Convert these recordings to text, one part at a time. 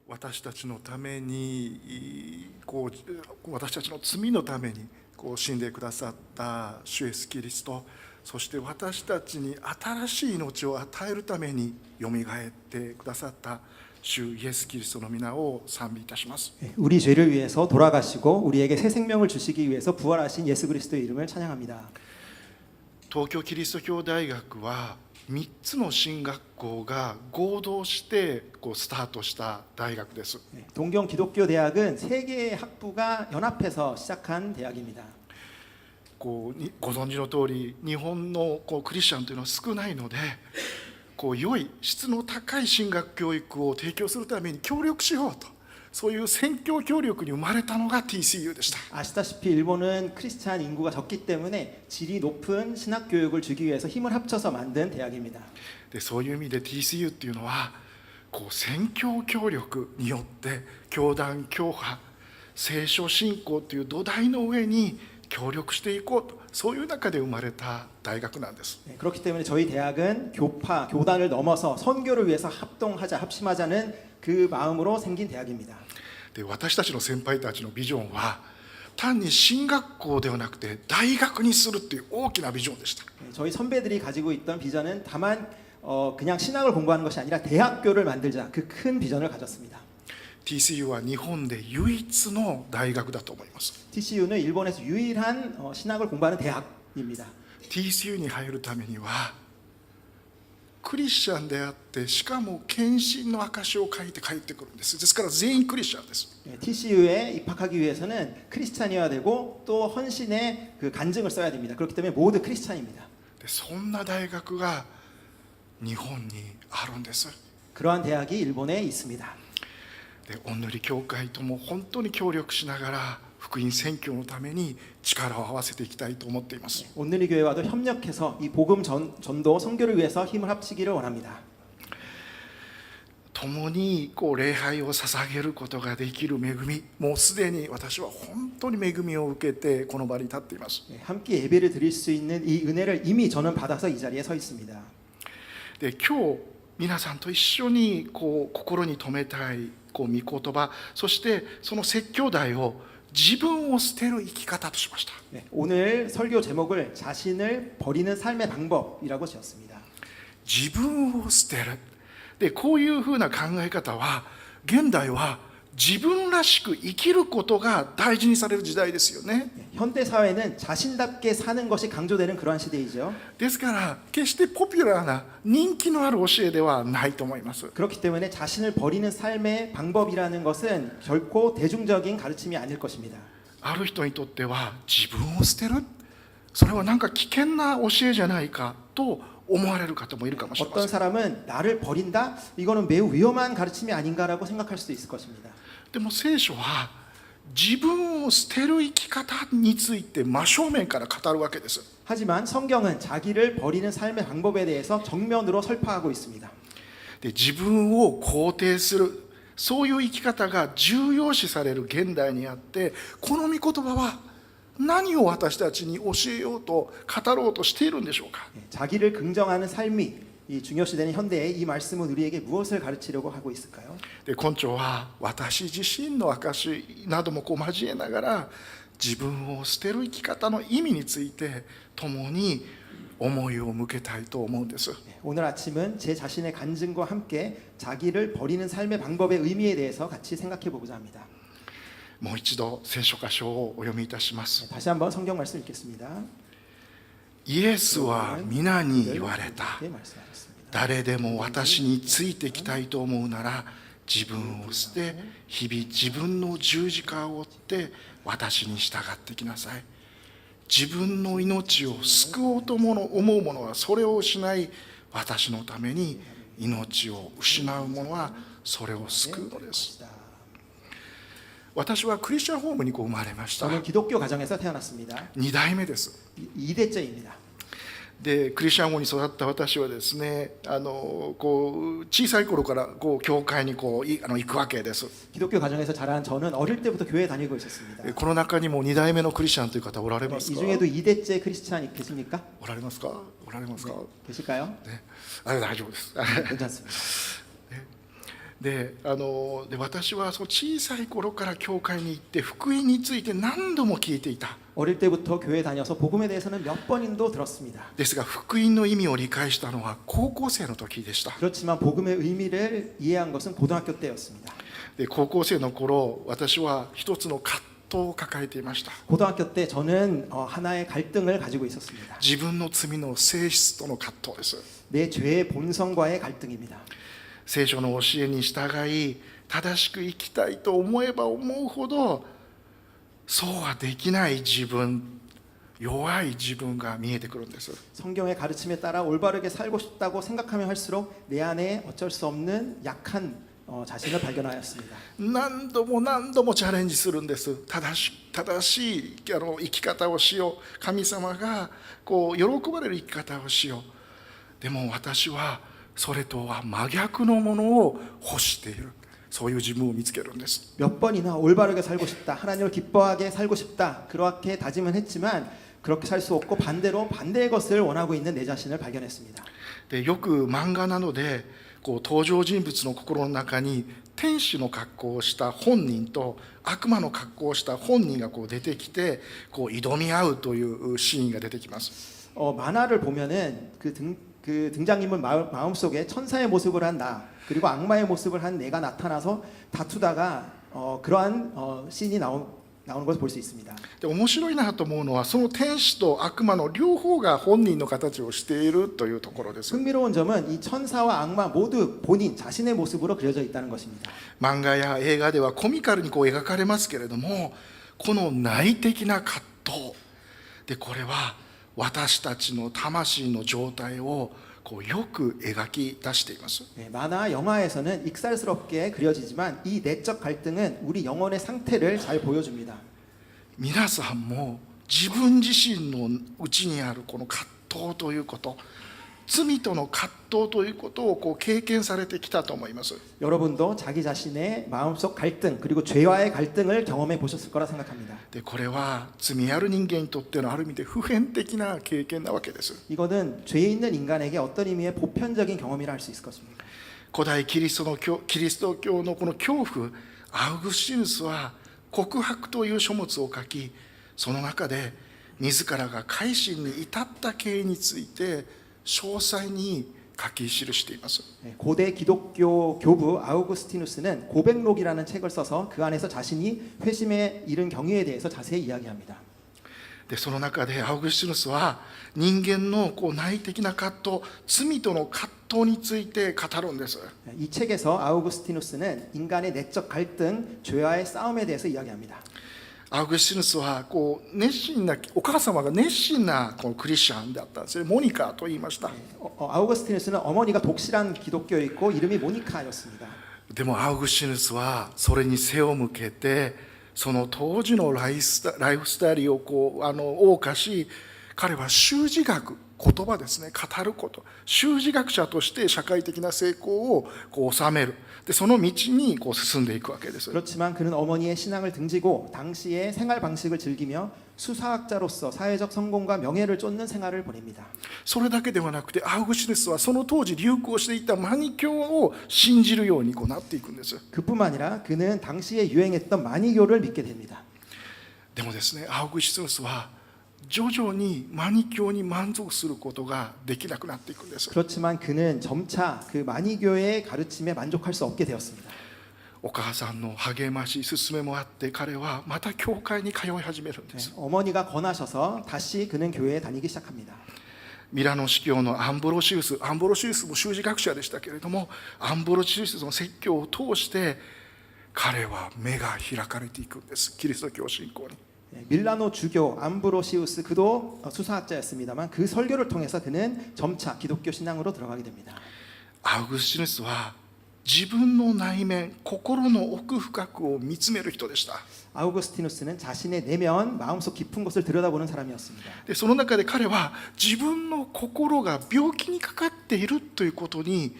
私たちのために私たちの罪のために死んでくださった主イエスキリスト、そして私たちに新しい命を与えるためによみがえってくださった主イエスキリストの皆を賛美いたします。 우리 죄를 위해서 돌아가시고 우리에게 새 생명을 주시기 위해서 부활하신 예수 그리스도의 이름을 찬양합니다. 東京キリスト教大学は3つの進学校が合同してスタートした大学です。 동경 기독교 대학은 3개의 학부가 연합해서 시작한 대학입니다. ご存知の通り日本のクリスチャンというのは少ないので、良い質の高い進学教育を提供するために協力しようと、そういう宣教協力に生まれたのが TCU でした。 아시다시피 일본은 크리스찬 인구가 적기 때문에 질이 높은 신학 교육을 주기 위해서 힘을 합쳐서 만든 대학입니다. でそういう意味で TCU っていうのは宣教協力によって教団教派聖書信仰という土台の上に協力していこうと、そういう中で生まれた大学なんです。 그렇기 때문에 저희 대학은 교단을 넘어서 선교를 위해서 합심하자는 그 마음으로 생긴 대학입니다. で私たちの先輩たちのビジョンは単に進学校ではなくて大学にするっていう大きなビジョンでした。 저희 선배들이 가지고 있던 비전은 다만 그냥 신학을 공부하는 것이 아니라 대학교를 만들자, 그 큰 비전을 가졌습니다. TCU は日本で唯一の大学だと思います。 TCU는 일본에서 유일한 신학을 공부하는 대학입니다. TCU に入るためにはクリスチャンであって、しかも献身の証を書いて帰ってくるんです。ですから全員クリスチャンです。 TCU에 입학하기 위해서는 크리스찬이어야 되고 또 헌신의 그 간증을 써야 됩니다. 그렇기 때문에 모두 크리스찬입니다. でそんな大学が日本にあるんです。 그러한 대학이 일본에 있습니다. で御塗教会とも本当に協力しながら福音宣教のために力を合わせていきたいと思っています。 온누리 교회와도 협력해서 이 복음 전도 선교를 위해서 힘을 합치기를 원합니다. 共に礼拝を捧げることができる恵み、もうすでに私は本当に恵みを受けてこの場に立っています。 함께 예배를 드릴 수 있는 이 은혜를 이미 저는 받아서 이 자리에 서 있습니다. で今日皆さんと一緒に心に留めたい御言葉、そしてその説教題を自分を捨てる生き方としました。 오늘 설교 제목을 자신을 버리는 삶의 방법이라고 지었습니다. 自分を捨てる。でこういうふうな考え方は現代は自分らしく生きることが大事にされる時代ですよね。 현대 사회는 자신답게 사는 것이 강조되는 그러한 시대이죠. ですから決してポピュラーな人気のある教えではないと思います。 그렇기 때문에 자신을 버리는 삶의 방법이라는 것은 결코 대중적인 가르침이 아닐 것입니다. ある人にとっては自分を捨てる、それはなんか危険な教えじゃないかと思われる方もいるかもしれませ 어떤 ん。 사람은 나를 버린다? 이거는 매우 위험한 가르침이 아닌가라고 생각할 수도 있을 것입니다. でも聖書は自分を捨てる生き方について真正面から語るわけです。 하지만 성경은 자기를 버리는 삶의 방법에 대해서 정면으로 설파하고 있습니다. で自分を肯定する、そういう生き方が重要視される現代にあって、この御言葉は何を私たちに教えようと語ろうとしているんでしょうか。 자기를 긍정하는 삶이 이 중요시되는 현대에 이 말씀은 우리에게 무엇을 가르치려고 하고 있을까요? で今朝は私自身の証なども交えながら自分を捨てる生き方の意味について共に思いを向けたいと思うんです。 오늘 아침은 제 자신의 간증과 함께 자기를 버리는 삶의 방법의 의미에 대해서 같이 생각해 보고자 합니다. もう一度聖書箇所をお読みいたします。 다시 한번 성경 말씀 읽겠습니다. イエスは皆に言われた。 네, 말씀하셨습니다. 誰でも私についてきたいと思うなら自分を捨て日々自分の十字架を追って私に従ってきなさい。自分の命を救おうと思う者はそれを失い、私のために命を失う者はそれを救うのです。私はクリスチャンホームに生まれました。 저는 기독교 가정에서 태어났습니다. 2代目です。 2대째입니다. でクリスチャン語に育った私はですね、小さい頃から教会に行くわけです。 기독교 가정에서 자란 저는 어릴 때부터 교회 다니고 있었습니다. この中にも2代目のクリスチャンという方おられますか？ 이 중에도 2대째 크리스찬이 계십니까? おられますか？おられますか？ 계실까요? ね、大丈夫です。 괜찮습니다. で私はその小さい頃から教会に行って福音について何度も聞いていた。 어릴 때부터 교회 다녀서 복음에 대해서는 몇 번인도 들었습니다. ですが福音の意味を理解したのは高校生の時でした。 그렇지만 복음의 의미를 이해한 것은 고등학교 때였습니다. で高校生の頃私は一つの葛藤を抱えていました。 고등학교 때 저는 하나의 갈등을 가지고 있었습니다. 自分の罪の性質との葛藤です。 내 죄의 본성과의 갈등입니다. 聖書の教えに従い正しく生きたいと思えば思うほどそうはできない自分、弱い自分が見えてくるんです。 성경의 가르침에 따라 올바르게 살고 싶다고 생각하면 할수록 내 안에 어쩔 수 없는 약한 자신을 발견하였습니다. 何度も何度もチャレンジするんです。正しい生き方をしよう。神様がこう喜ばれる生き方をしよう。でも私はそれとは真逆のものを欲している。そういう自分を見つけるんです。 몇 번이나 올바르게 살고 싶다, 하나님을 기뻐하게 살고 싶다 그렇게 다짐은 했지만 그렇게 살 수 없고 반대로 반대의 것을 원하고 있는 내 자신을 발견했습니다. でよく漫画などでこう登場人物の心の中に天使の格好をした本人と悪魔の格好をした本人がこう出てきてこう挑み合うというシーンが出てきます。 만화를 보면은 그 등장인물 마음속에 천사의 모습을 한 나 그리고 악마의 모습을 한 내가 나타나서 다투다가 그러한 씬이 나오는 것을 볼 수 있습니다. で面白いなと思うのはその天使と悪魔の両方が本人の形をしているというところです。 흥미로운 점은 이 천사와 악마 모두 본인 자신의 모습으로 그려져 있다는 것입니다. 漫画や映画ではコミカルにこう描かれますけれどもこの内的な葛藤でこれは私たちの魂の状態をこうよく描き出しています。 만화, 영화에서는 익살스럽게 그려지지만 이 내적 갈등은 우리 영혼의 상태를 잘 보여줍니다. 皆さんも自分自身の内にあるこの葛藤ということ罪との葛藤ということをこう経験されてきたと思います。 여러분도 자기 자신의 마음속 갈등 그리고 죄와의 갈등을 경험해 보셨을 거라 생각합니다. でこれは罪ある人間にとってのある意味で普遍的な経験なわけです。 이거는 죄 있는 인간에게 어떤 의미의 보편적인 경험이라 할 수 있을 것입니다. 古代キリスト教のこの恐怖アウグスティヌスは告白という書物を書きその中で自らが改心に至った経緯について詳細に書き記しています。 고대 기독교 교부 아우구스티누스는 고백록이라는 책을 써서 그 안에서 자신이 회심에 이른 경위에 대해서 자세히 이야기합니다. でその中でアウグスティヌスは人間のこう内的な葛藤罪との葛藤について語るんです。 이 책에서 아우구스티누스는 인간의 내적 갈등, 죄와의 싸움에 대해서 이야기합니다. アウグスティヌスはこう熱心なお母様が熱心なこのクリスチャンであったんですね。モニカと言いました。 아우구스티누스는 어머니가 독실한 기독교였고 이름이 모니카였습니다. でもアウグスティヌスはそれに背を向けてその当時のライフスタイルをこう謳歌し彼は修辞学言葉ですね語ること修辞学者として社会的な成功をこう収めるでその道にこう進んでいくわけです。 그렇지만 그는 어머니의 신앙을 등지고 당시의 생활 방식을 즐기며 수사학자로서 사회적 성공과 명예를 쫓는 생활을 보냅니다. それだけではなくてアウグスティヌスはその当時流行していたマニ教を信じるようにこうなっていくんです。 그뿐만 아니라 그는 당시에 유행했던 마니교를 믿게 됩니다. でもですねアウグスティヌスは徐々にマニ教に満足することができなくなっていくんです。 그렇지만 그는 점차 그 마니교의 가르침에 만족할 수 없게 되었습니다. お母さんの励まし勧めもあって彼はまた教会に通い始めるんです。 어머니가 권하셔서 다시 그는 교회에 다니기 시작합니다. ミラノ司教のアンブロシウスも修辞学者でしたけれどもアンブロシウスの説教を通して彼は目が開かれていくんですキリスト教信仰に。 밀라노 주교 암브로시우스 그도 수사학자였습니다만 그 설교를 통해서 그는 점차 기독교 신앙으로 들어가게 됩니다. アウグスティヌスは自分の内面心の奥深くを見つめる人でした。 아우구스티누스는 자신의 내면 마음속 깊은 곳을 들여다보는 사람이었습니다. でその中で彼は自分の心が病気にかかっているということに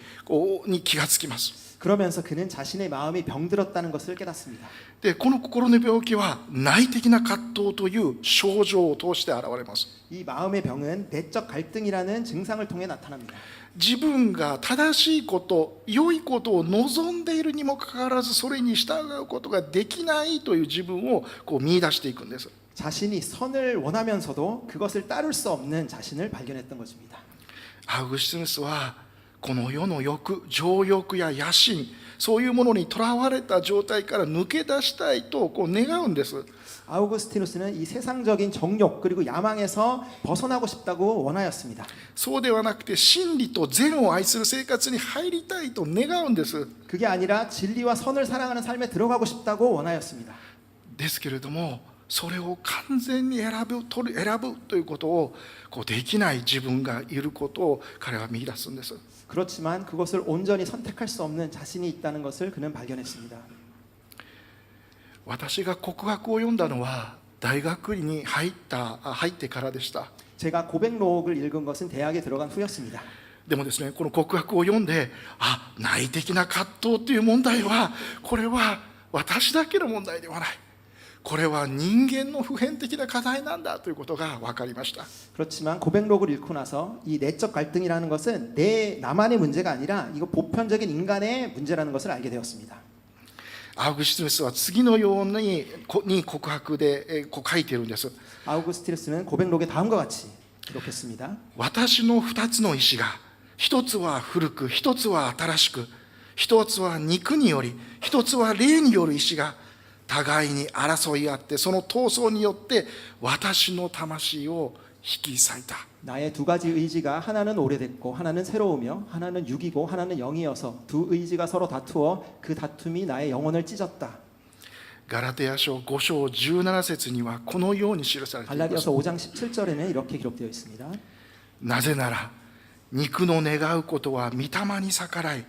気がつきます。 그러면서 그는 자신의 마음이 병들었다는 것을 깨닫습니다. でこの心の病気は内的な葛藤という症状を通して現れます。 이 마음의 병은 내적 갈등이라는 증상을 통해 나타납니다. 自分が正しいこと、良いことを望んでいるにもかかわらず、それに従うことができないという自分を見出していくんです。 자신이 선을 원하면서도 그것을 따를 수 없는 자신을 발견했던 것입니다. アウグスティヌスはこの世の欲、情欲や野心、そういうものにとらわれた状態から抜け出したいと願うんです。 아우구스티누스는 이 세상적인 정욕 그리고 야망에서 벗어나고 싶다고 원하였습니다. そうではなくて真理と善を愛する生活に入りたいと願うんです。 그게 아니라 진리와 선을 사랑하는 삶에 들어가고 싶다고 원하였습니다. ですけれども、それを完全に選ぶということをできない自分がいることを彼は見出すんです。 그렇지만 그것을 온전히 선택할 수 없는 자신이 있다는 것을 그는 발견했습니다. 私が告白を読んだのは大学に入ってからでした。 제가 고백록을 읽은 것은 대학에 들어간 후였습니다. でもですね、この告白を読んで、内的な葛藤という問題は、これは私だけの問題ではない、これは人間の普遍的な課題なんだということが分かりました。 그렇지만 고백록을 읽고 나서 이 내적 갈등이라는 것은 나만의 문제가 아니라 이거 보편적인 인간의 문제라는 것을 알게 되었습니다. アウグスティヌスは次のように告白で書いているんです。 아우구스티누스는 고백록에 다음과 같이 기록했습니다. 私の2つの意志が、一つは古く、一つは新しく、一つは肉により、一つは霊による意志が互いに争い合って、その闘争によって私の魂を引き裂いた。 나의 두 가지 의지가 하나는 오래됐고 하나는 새로우며 하나는 육이고 하나는 영이어서 두 의지가 서로 다투어 그 다툼이 나의 영혼을 찢었다. ガラテヤ書5章17節にはこのように記されています。 갈라디아서 5장 17절에는 이렇게 기록되어 있습니다. なぜなら肉の願うことは御霊に逆らい、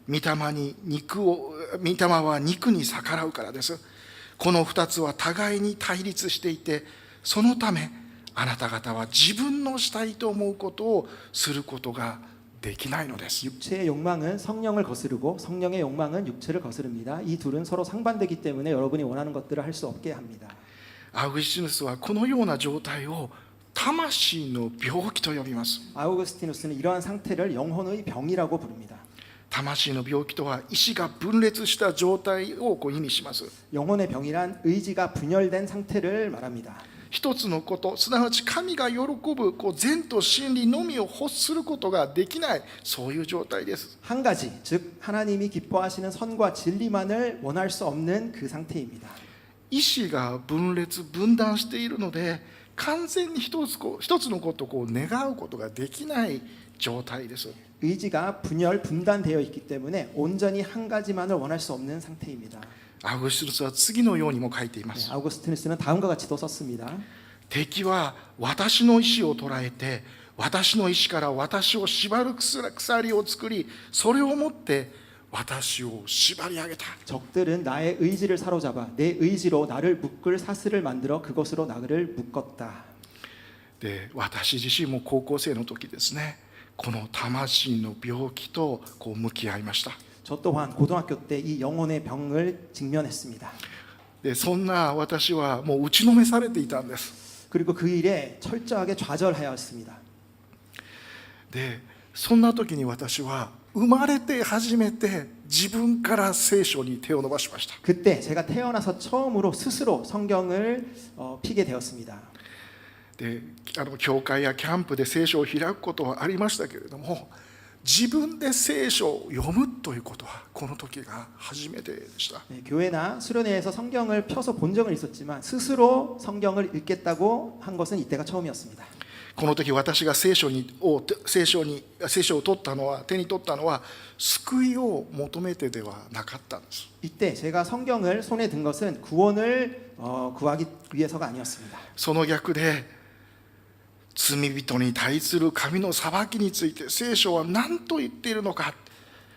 御霊は肉に逆らうからです。この2つは互いに対立していて、そのためあなた方は自分のしたいと思うことをすることができないのです。 육체의 욕망은 성령을 거스르고 성령의 욕망은 육체를 거스릅니다. 이 둘은 서로 상반되기 때문에 여러분이 원하는 것들을 할 수 없게 합니다. アウグスティヌスはこのような状態を魂の病気と呼びます。 아우구스티누스는 이러한 상태를 영혼의 병이라고 부릅니다. 魂の病気とは意志が分裂した状態を意味します。 영혼의 병이란 의지가 분열된 상태를 말합니다. 一つのこと、すなわち神が喜ぶ善と真理のみを欲することができない、そういう状態です。 한 가지, 즉 하나님이 기뻐하시는 선과 진리만을 원할 수 없는 그 상태입니다. 意志が分裂分断しているので、完全に一つのことを願うことができない状態です。 의지가 분열, 분단되어 있기 때문에 온전히 한 가지만을 원할 수 없는 상태입니다. アウグスティヌスは次のようにも書いていま 네, す。 아우구스티누스는 다음과 같이도 썼습니다. 敵は私の意志を捉えて、私の意志から私を縛る鎖を作り、それをもって私を縛り上げた。 적들은 나의 의지를 사로잡아 내 의지로 나를 묶을 사슬을 만들어 그것으로 나를 묶었다. で、私自身も高校生の時ですね、この魂の病気と向き合いました。 저 또한 고등학교 때 이 영혼의 병을 직면했습니다. で、そんな私はもう打ちのめされていたんです。 그리고 그 일에 철저하게 좌절하였습니다. で、そんな時に私は生まれて初めて自分から聖書に手を伸ばしました。 그때 제가 태어나서 처음으로 스스로 성경을 피게 되었습니다. で、教会やキャンプで聖書を開くことはありましたけれども、自分で聖書を読むということはこの時が初めてでした。 네, 교회나 수련회에서 성경을 펴서 본 적은 있었지만 스스로 성경을 읽겠다고 한 것은 이때가 처음이었습니다. この時私が聖書を取ったのは、手に取ったのは救いを求めてではなかったんです。 이때 제가 성경을 손에 든 것은 구원을 구하기 위해서가 아니었습니다. その逆で罪人に対する神の裁きについて聖書は何と言っているのか、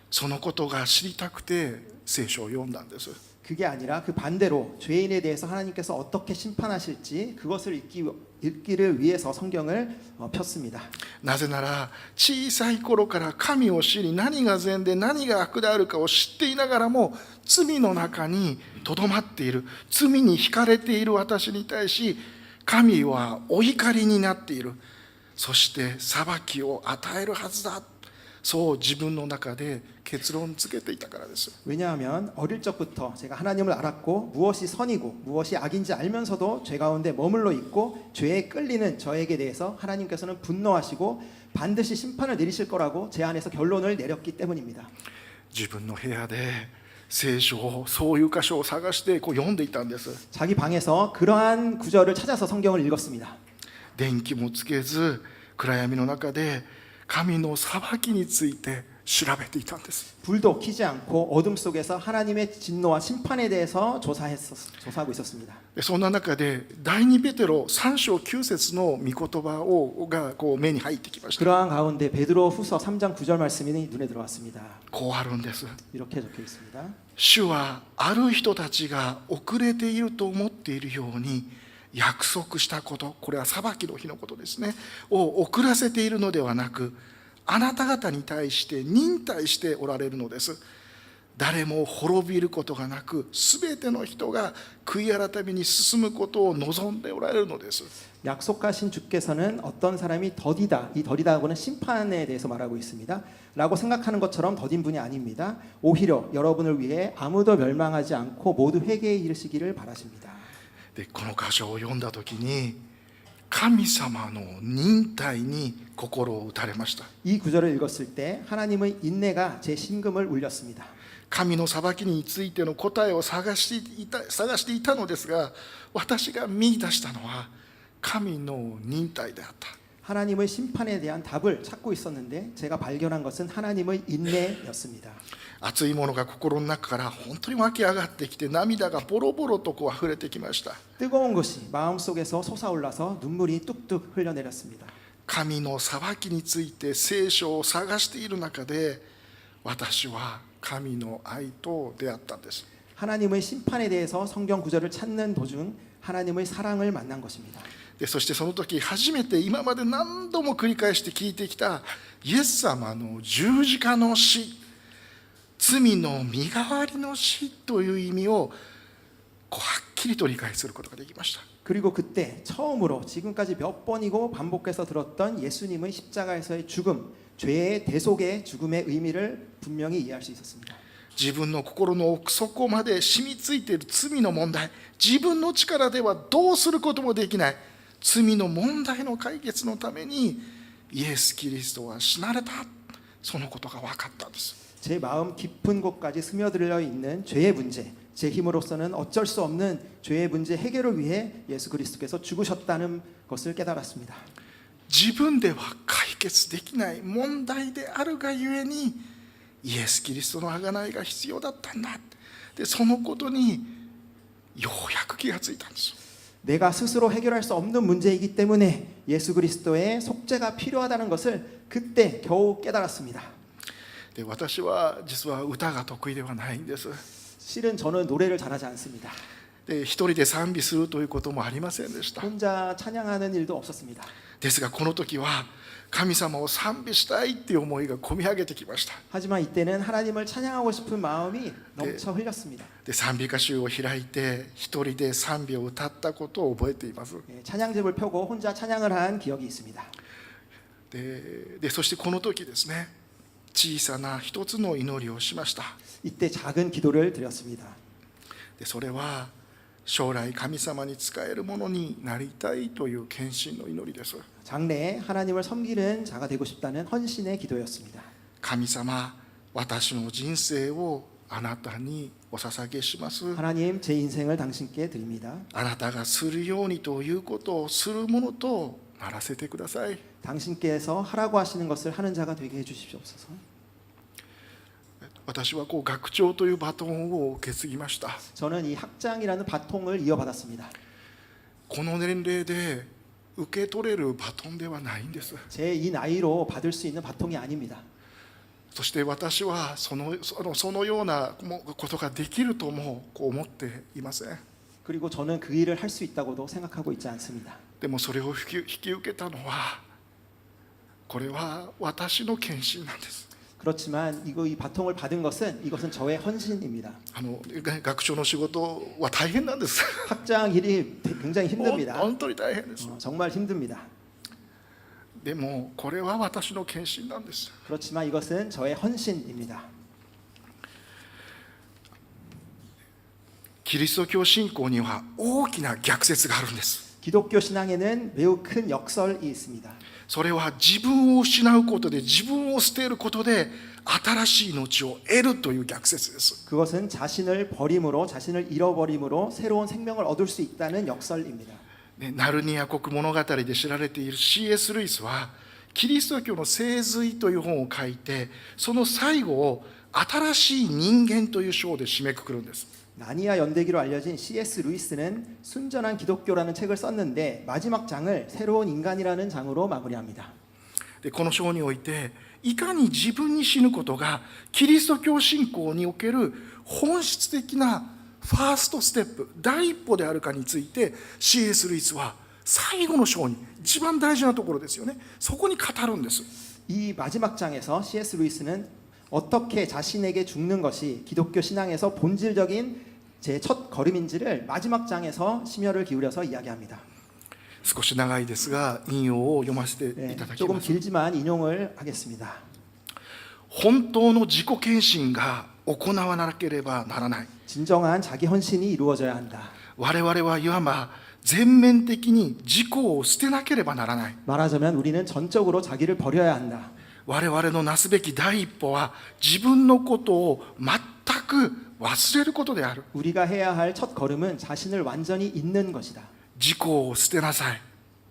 そのことが知りたくて聖書を読んだんです。 그게 아니라 그 반대로 죄인에 대해서 하나님께서 어떻게 심판하실지 그것을 읽기를 위해서 성경을 폈습니다. なぜなら小さい頃から神を知り、何が善で何が悪であるかを知っていながらも罪の中にとどまっている、罪に惹かれている私に対し神はお怒りになっている、そして裁きを与えるはずだ、そう自分の中で結論付けていたからです。 왜냐하면 어릴 적부터 제가 하나님을 알았고 무엇이 선이고 무엇이 악인지 알면서도 죄 가운데 머물러 있고 죄에 끌리는 저에게 대해서 하나님께서는 분노하시고 반드시 심판을 내리실 거라고 제 안에서 결론을 내렸기 때문입니다. 自分の部屋で聖書をそういう箇所を探してこう読んでいたんです。 자기 방에서 그러한 구절을 찾아서 성경을 읽었습니다. 電気もつけず暗闇の中で神の裁きについて調べていたんです。 불도 켜지 않고 어둠 속에서 하나님의 진노와 심판에 대해서 조사하고 있었습니다. でそんな中で第2ペテロ3章9節の御言葉がこう目に入ってきました。 그러한 가운데 베드로 후서 3장 9절 말씀이 눈에 들어왔습니다. こうあるんです。 이렇게 적혀 있습니다. 主はある人たちが遅れていると思っているように約束したこと、これは裁きの日のことですね、を遅らせているのではなく、あなた方に対して忍耐しておられるのです。誰も滅びることがなく、すべての人が悔い改めに進むことを望んでおられるのです。 약속하신 주께서는 어떤 사람이 더디다, 이 더디다하고는 심판에 대해서 말하고 있습니다. 라고 생각하는 것처럼 더딘 분이 아닙니다. 오히려 여러분을 위해 아무도 멸망하지 않고 모두 회개에 이르시기를 바라십니다. でこの箇所を読んだ時に神様の忍耐に心を打たれました。 이 구절을 읽었을 때 하나님의 인내가 제 심금을 울렸습니다. 神の裁きについての答えを探していたのですが、私が見出したのは神の忍耐であった。 하나님의 심판에 대한 답을 찾고 있었는데 제가 발견한 것은 하나님의 인내였습니다. 熱いものが心の中から本当に湧き上がってきて、涙がボロボロとこう溢れてきました。 뜨거운 것이 마음속에서 솟아올라서 눈물이 뚝뚝 흘려내렸습니다. 神の裁きについて聖書を探している中で、私は神の愛と出会ったんです。 하나님의 심판에 대해서 성경 구절을 찾는 도중 하나님의 사랑을 만난 것입니다. でそしてその時初めて今まで何度も繰り返して聞いてきたイエス様の十字架の死、罪の身代わりの死という意味をこうはっきりと理解することができました。 그리고 그때 처음으로 지금까지 몇 번이고 반복해서 들었던 예수님의 십자가에서의 죽음, 죄의 대속의 죽음의 의미를 분명히 이해할 수 있었습니다. 自分の心の奥底まで染みついている罪の問題、自分の力ではどうすることもできない罪の問題の解決のためにイエス・キリストは死なれた、そのことが分かったんです。 제 마음 깊은 곳까지 스며들어 있는 죄의 문제, 제 힘으로서는 어쩔 수 없는 죄의 문제 해결을 위해 예수 그리스도께서 죽으셨다는 것을 깨달았습니다. 自分では解決できない問題であるがゆえにイエス・キリストの贖いが必要だったんだ。でそのことにようやく気がついたんです。 내가 스스로 해결할 수 없는 문제이기 때문에 예수 그리스도의 속죄가 필요하다는 것을 그때 겨우 깨달았습니다. で私は実は歌が得意ではないんです。 실은 저는 노래를 잘하지 않습니다. で一人で賛美するということもありませんでした。 혼자 찬양하는 일도 없었습니다. ですがこの時は神様を賛美したいっていう思いが込み上げてきました。 하지만 이때는 하나님을 찬양하고 싶은 마음이 넘쳐 흘렸습니다. で賛美歌集を開いて一人で賛美を歌ったことを覚えています。 찬양집을 펴고 혼자 찬양을 한 기억이 있습니다. でそしてこの時ですね、小さな一つの祈りをしました。 이때 작은 기도를 드렸습니다. でそれは将来神様に仕えるものになりたいという献身の祈りです。 장래에 하나님을 섬기는 자가 되고 싶다는 헌신의 기도였습니다. 神様、私の人生をあなたにお捧げします。 하나님, 제 인생을 당신께 드립니다. あなたがするようにということをするものとならせてください。 당신께서 하라고 하시는 것을 하는 자가 되게 해주시옵소서. 私はこう学長というバトンを受け継ぎました。 저는 이 학장이라는 바통을 이어받았습니다. この年齢で受け取れるバトンではないんです。 제 이 나이로 받을 수 있는 바통이 아닙니다. そして私はそのようなことができるともこう思っていません。 그리고 저는 그 일을 할 수 있다고도 생각하고 있지 않습니다. でもそれを引き受けたのはこれは私の献身なんです。 그렇지만 이 바통을 받은 것은 이것은 저의 헌신입니다. 学長の仕事は大変なんです。 학장 일이 굉장히 힘듭니다. 本当に大変です。 정말 힘듭니다. でもこれは私の献身なんです。 그렇지만 이것은 저의 헌신입니다. キリスト教信仰には大きな逆説があるんです。 기독교 신앙에는 매우 큰 역설이 있습니다. それは自分を失うことで、自分を捨てることで新しい命を得るという逆説です。 그것은 자신을 버림으로, 자신을 잃어버림으로 새로운 생명을 얻을 수 있다는 역설입니다. ね、ナルニア国物語で知られている C.S. ルイスはキリスト教の聖髄という本を書いて、その最後を新しい人間という章で締めくくるんです。 나니아 연대기로 알려진 C.S. 루이스는 순전한 기독교라는 책을 썼는데 마지막 장을 새로운 인간이라는 장으로 마무리합니다. でこの章において、いかに自分に死ぬことがキリスト教信仰における本質的なファーストステップ、第一歩であるかについて C.S. ルイスは最後の章に一番大事なところですよね、そこに語るんです。 이 마지막 장에서 C.S. 루이스는 어떻게 자신에게 죽는 것이 기독교 신앙에서 본질적인 제 첫 걸음인지를 마지막 장에서 심혈을 기울여서 이야기합니다. 少し長いですが引用を読ませていただき 조금 ます。 길지만 인용을 하겠습니다. 本当の自己献身が行わなければならない。 진정한 자기 헌신이 이루어져야 한다. 我々はいわば全面的に自己を捨てなければならない。 말하자면 우리는 전적으로 자기를 버려야 한다. 我々のなすべき第一歩は自分のことを全く忘れることである。 우리가 해야 할 첫 걸음은 자신을 완전히 잊는 것이다. 自己を捨てなさい。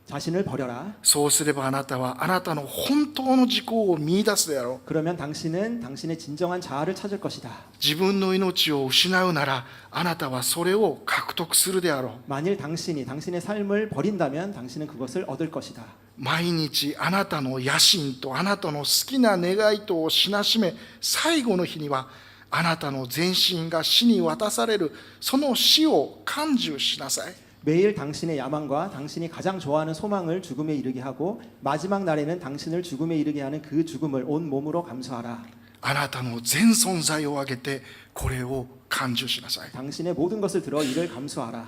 자신을 버려라. そうすればあなたはあなたの本当の自己を見出すであろう。 그러면 당신은 당신의 진정한 자아를 찾을 것이다. 自分の命を失うならあなたはそれを獲得するであろう。 만일 당신이 당신의 삶을 버린다면 당신은 그것을 얻을 것이다. 毎日あなたの野心とあなたの好きな願いとをしなしめ、最後の日にはあなたの全身が死に渡される、その死を感受しなさい。 매일 당신의 야망과 당신이 가장 좋아하는 소망을 죽음에 이르게 하고 마지막 날에는 당신을 죽음에 이르게 하는 그 죽음을 온 몸으로 감수하라. あなたの全存在を挙げてこれを感受しなさい。 당신의 모든 것을 들어 이를 감수하라.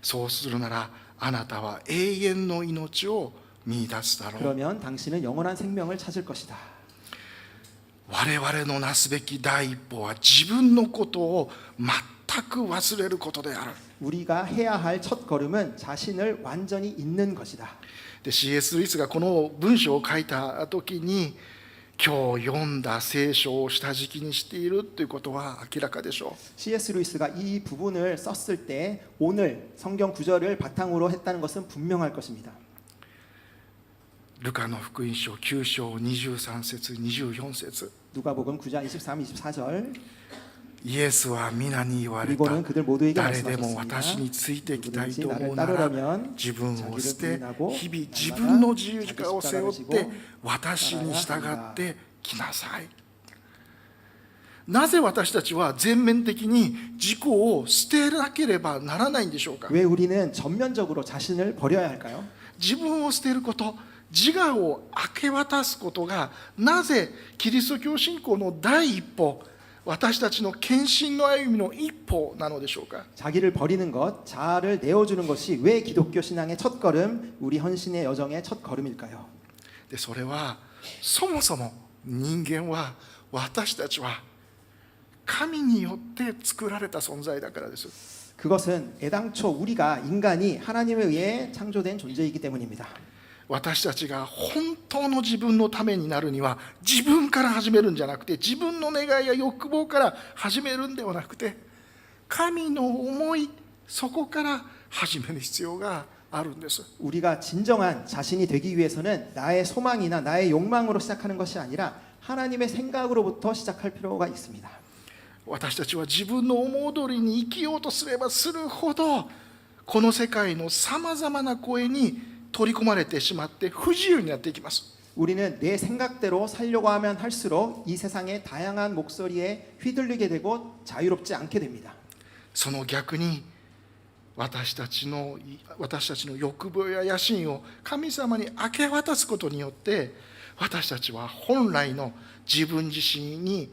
そうするならあなたは永遠の命を見出すだろう。 그러면 당신은 영원한 생명을 찾을 것이다. 我々のなすべき第一歩は自分のことを全く忘れることである。 우리가 해야 할 첫 걸음은 자신을 완전히 잊는 것이다. で C.S. ルイスがこの文章を書いた時に、今日読んだ聖書を下敷きにしているということは明らかでしょう。 C.S. 루이스가 이 부분을 썼을 때 오늘 성경 구절을 바탕으로 했다는 것은 분명할 것입니다. ルカの福音書9章23節24節、 누가복음 9장 23, 24절 イエスは皆に言われた。 그리고는 그들 모두에게 誰でも 말씀하셨습니다. 私についてきたいと思 누구든지 う 나를 なら 따르려면 自分を捨て 자기를 부인하고 日々自 날마다 分の十字架を背負っ 자기 て 십자가를 私に従 따라야 ってきなさい。なぜ私たちは全面的に自己を捨てなければならないんでしょうか。 왜 우리는 전면적으로 자신을 버려야 할까요? 自分を捨てること、自我を明け渡すことがなぜキリスト教信仰の第一歩、私たちの献身の歩みの一歩なのでしょうか。 자기를 버리는 것, 자아를 내어주는 것이 왜 기독교 신앙의 첫 걸음, 우리 헌신의 여정의 첫 걸음일까요? でそれはそもそも人間は、私たちは神によって作られた存在だからです。 그것은 애당초 우리가 인간이 하나님에 의해 창조된 존재이기 때문입니다. 私たちが本当の自分のためになるには自分から始めるんじゃなくて、自分の願いや欲望から始めるんではなくて、神の思い、そこから始める必要があるんです。 우리가 진정한 자신이 되기 위해서는 나의 소망이나 나의 욕망으로 시작하는 것이 아니라 하나님의 생각으로부터 시작할 필요가 있습니다. 私たちは自分の思う通りに生きようとすればするほど、この世界のさまざまな声に取り込まれてしまって不自由になっていきます。 우리는 내 생각대로 살려고 하면 할수록 이 세상의 다양한 목소리에 휘둘리게 되고 자유롭지 않게 됩니다. その逆に私たちの欲望や野心を神様に明け渡すことによって、私たちは本来の自分自身に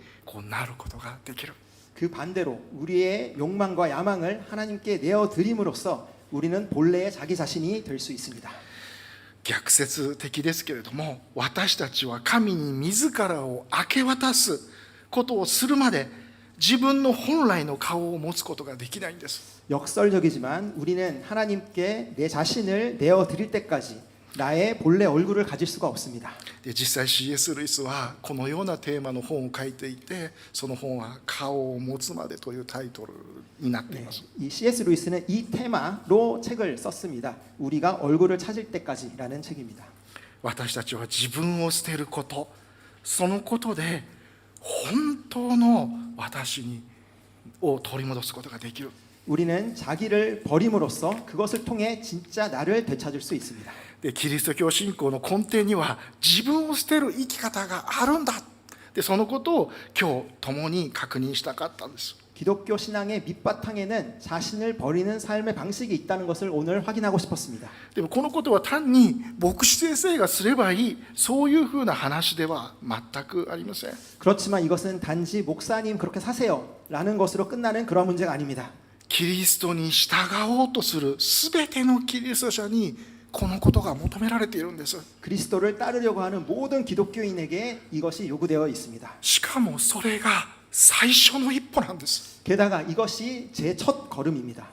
なることができる。 그 반대로 우리의 욕망과 야망을 하나님께 내어 드림으로써 우리는 본래의 자기 자신이 될 수 있습니다. 逆説的ですけれども、私たちは神に自らを明け渡すことをするまで自分の本来の顔を持つことができないんです。 역설적이지만 우리는 하나님께 내 자신을 내어 드릴 때까지 나의 본래 얼굴을 가질 수가 없습니다. で実際 C.S. ルイスはこのようなテーマの本を書いていて、その本は顔を持つまでというタイトルになっています。 이 C.S. 루이스는 이 테마로 책을 썼습니다. 우리가 얼굴을 찾을 때까지라는 책입니다. 私たちは自分を捨てること、そのことで本当の私を取り戻すことができる。 우리는 자기를 버림으로써 그것을 통해 진짜 나를 되찾을 수 있습니다. でキリスト教信仰の根底には自分を捨てる生き方があるんだ。でそのことを今日共に確認したかったんです。 기독교 신앙의 밑바탕에는 자신을 버리는 삶의 방식이 있다는 것을 오늘 확인하고 싶었습니다. でもこのことは単に牧師先生がすればいい、そういうふうな話では全くありません。 그렇지만 이것은 단지 목사님 그렇게 사세요라는 것으로 끝나는 그런 문제가 아닙니다. キリストに従おうとするすべてのキリスト者にこのことが求められているんです。 그리스도를 따르려고 하는 모든 기독교인에게 이것이 요구되어 있습니다. しかもそれが最初の一歩なんです。 게다가 이것이 제 첫 걸음입니다.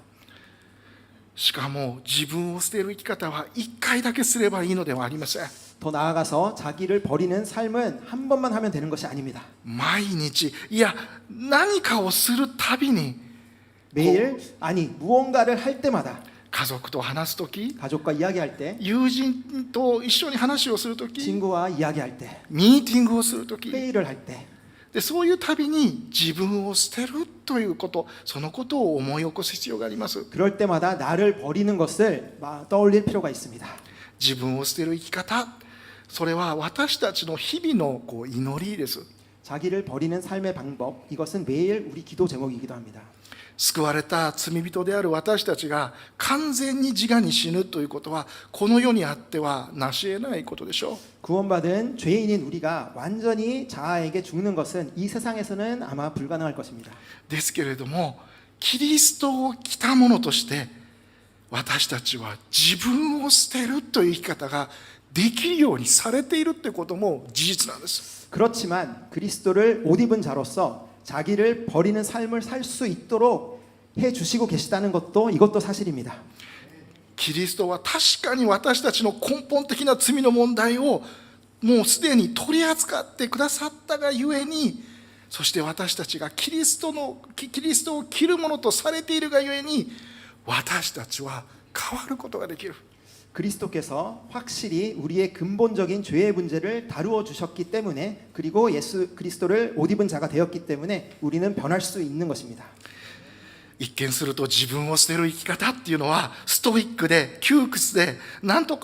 しかも自分を捨てる生き方は一回だけすればいいのではありません。 더 나아가서 자기를 버리는 삶은 한 번만 하면 되는 것이 아닙니다. 毎日、いや何かをするたびに 매일 아니 무언가를 할 때마다 家族と話すとき、 가족과 이야기할 때, 友人と一緒に話をするとき、 친구와 이야기할 때, ミーティングをするとき、 회의를 할 때, でそういうたびに自分を捨てるということ、そのことを思い起こす必要があります。 그럴 때마다 나를 버리는 것을 떠올릴 필요가 있습니다. 自分を捨てる生き方、それは私たちの日々の祈りです。 자기를 버리는 삶의 방법, 이것은 매일 우리 기도 제목이기도 합니다. 救われた罪人である私たちが完全に自我に死ぬということはこの世にあってはなし得ないことでしょう。 구원받은 죄인인 우리가 완전히 자아에게 죽는 것은 이 세상에서는 아마 불가능할 것입니다. ですけれどもキリストを着た者として私たちは自分を捨てるという生き方ができるようにされているということも事実なんです。 그렇지만 그리스도를 옷 입은 자로서 자기를 버리는 삶을 살 수 있도록 해 주시고 계시다는 것도 이것도 사실입니다. キリストは確かに私たちの根本的な罪の問題をもうすでに取り扱ってくださったがゆえに、そして私たちがキリストを着るものとされているがゆえに私たちは変わることができる。 그리스도께서 확실히 우리의 근본적인 죄의 문제를 다루어 주셨기 때문에, 그리고 예수 그리스도를 옷 입은 자가 되었기 때문에 우리는 변할 수 있는 것입니다. 一見すると自分を捨てる生き方っていうのはストイックで窮屈でなんと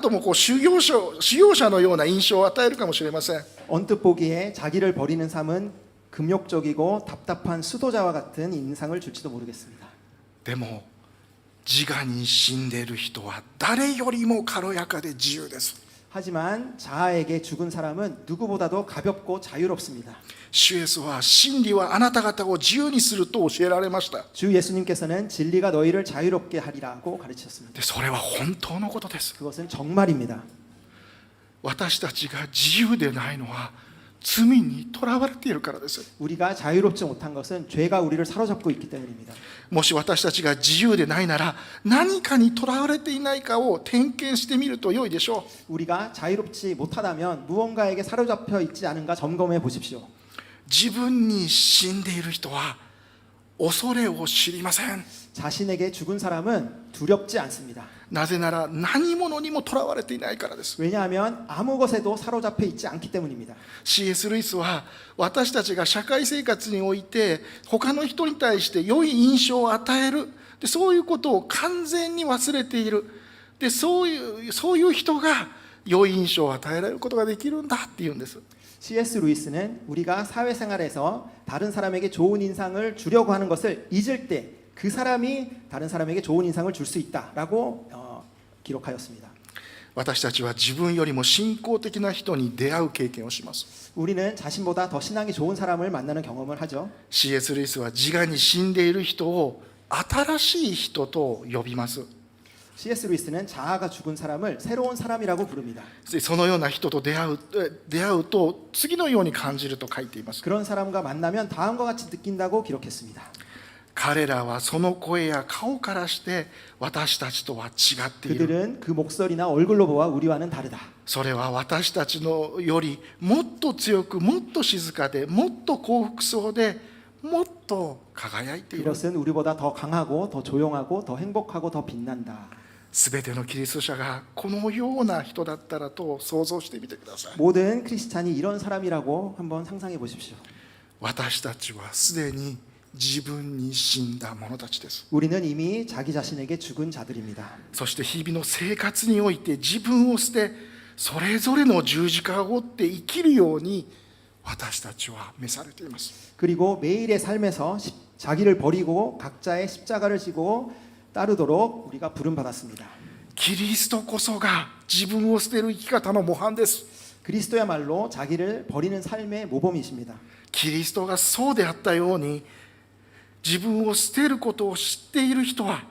も修行者のような印象を与えるかもしれません。 언뜻 보기에 자기를 버리는 삶은 금욕적이고 답답한 수도자와 같은 인상을 줄지도 모르겠습니다. でも自我に死んでいる人は誰よりも軽やかで自由です。 하지만 자아에게 죽은 사람은 누구보다도 가볍고 자유롭습니다. 主イエスは真理はあなた方を自由にすると教えられました。 주 예수님께서는 진리가 너희를 자유롭게 하리라고 가르치셨습니다. でそれは本当のことです。 그것은 정말입니다. 私たちが自由でないのは罪にとらわれているからです。 우리가 자유롭지 못한 것은 죄가 우리를 사로잡고 있기 때문입니다. もし私たちが自由でないなら何かにとらわれていないかを点検してみると良いでしょう。 우리가 자유롭지 못하다면 무언가에게 사로잡혀 있지 않은가 점검해 보십시오. 自分に死んでいる人は恐れを知りません。 자신에게 죽은 사람은 두렵지 않습니다. なぜなら何者にもとらわれていないからです。 왜냐하면 아무 것에도 사로잡혀 있지 않기 때문입니다. C.S. ルイスは私たちが社会生活において他の人に対して良い印象を与える、でそういうことを完全に忘れている、でそういう人が良い印象を与えられることができるんだって言うんです。 C.S. 루이스는 우리가 사회생활에서 다른 사람에게 좋은 인상을 주려고 하는 것을 잊을 때 그 사람이 다른 사람에게 좋은 인상을 줄 수 있다라고 기록하였습니다. 私たちは自分よりも信仰的な人に出会う経験をします。 우리는 자신보다 더 신앙이 좋은 사람을 만나는 경험을 하죠. C.S. ルイスは自我に死んでいる人を新しい人と呼びます。C.S. 루이스는 자아가 죽은 사람을 새로운 사람이라고 부릅니다. そのような人と出会うと次のように感じると書いています。 그런 사람과 만나면 다음과 같이 느낀다고 기록했습니다. 彼らはその声や顔からして私たちとは違っている。 그들은 그 목소리나 얼굴로 보아 우리와는 다르다. それは私たちのよりもっと強く、もっと静かで、もっと幸福そうで、もっと輝いている。 그것은 우리보다 더 강하고 더 조용하고 더 행복하고 더 빛난다. すべてのキリスト者がこのような人だったらと想像してみてください。 모든 크리스찬이 이런 사람이라고 한번 상상해 보십시오. 私たちはすでに自分に死んだ者たちです。 우리는 이미 자기 자신에게 죽은 자들입니다. そして日々の生活において自分を捨て、それぞれの十字架を追って生きるように私たちは召されています。 그리고 매일의 삶에서 자기를 버리고 각자의 십자가를 지고 따르도록 우리가 부름받았습니다. キリストこそが自分を捨てる生き方の模範です。 그리스도야말로 자기를 버리는 삶의 모범이십니다. キリストがそうであったように自分を捨てることを知っている人は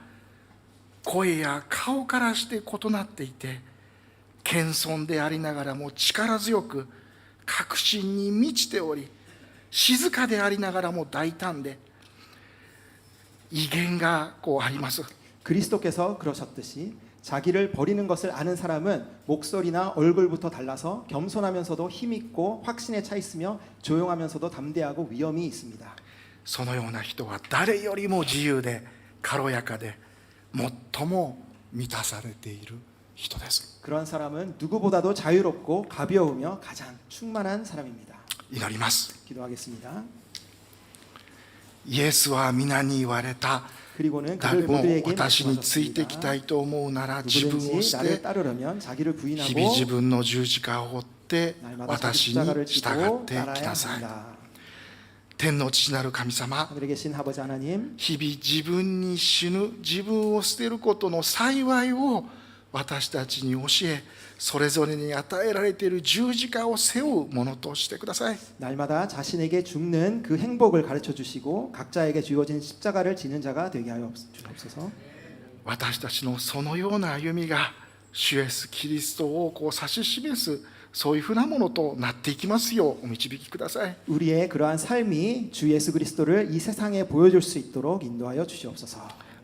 声や顔からして異なっていて、謙遜でありながらも力強く確信に満ちており、静かでありながらも大胆で威厳があります。 그리스도께서 그러셨듯이 자기를 버리는 것을 아는 사람은 목소리나 얼굴부터 달라서 겸손하면서도 힘있고 확신에 차 있으며 조용하면서도 담대하고 위엄이 있습니다. そのような人は誰よりも自由で軽やかで最も満たされている人です。 그런 사람은 누구보다도 자유롭고 가벼우며 가장 충만한 사람입니다. 祈ります。 기도하겠습니다. イエスは皆に言われた。 그리고는 誰 그들 も 모두에게 私についてき 말씀하셨습니다. たいと思うなら自分を 누구든지 捨 나를 て 따르려면 자기를 日々 부인하고 自分の十字架を追って 날마다 자기 私に 십자가를 従 지고 ってき 따라야 なさい。 합니다. 天の父なる神様、 하늘에 계신 아버지 하나님, 日々自分に死ぬ、自分を捨てることの幸いを私たちに教え、それぞれに与えられている十字架を背負うものとしてください。 날마다 자신에게 죽는 그 행복을 가르쳐 주시고 각자에게 주어진 십자가를 지는 자가 되게 하여 주옵소서. 私たちのそのような歩みが主イエスキリストを指し示す、そういうふうなものとなっていきますようお導きください。 우리의 그러한 삶이 주 예수 그리스도를 이 세상에 보여줄 수 있도록 인도하여 주시옵소서.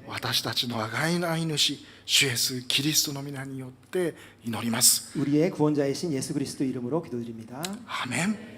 私たちの贖いの主、主イエスキリストの皆によって祈ります。 우리의 구원자이신 예수 그리스도 이름으로 기도드립니다. アーメン。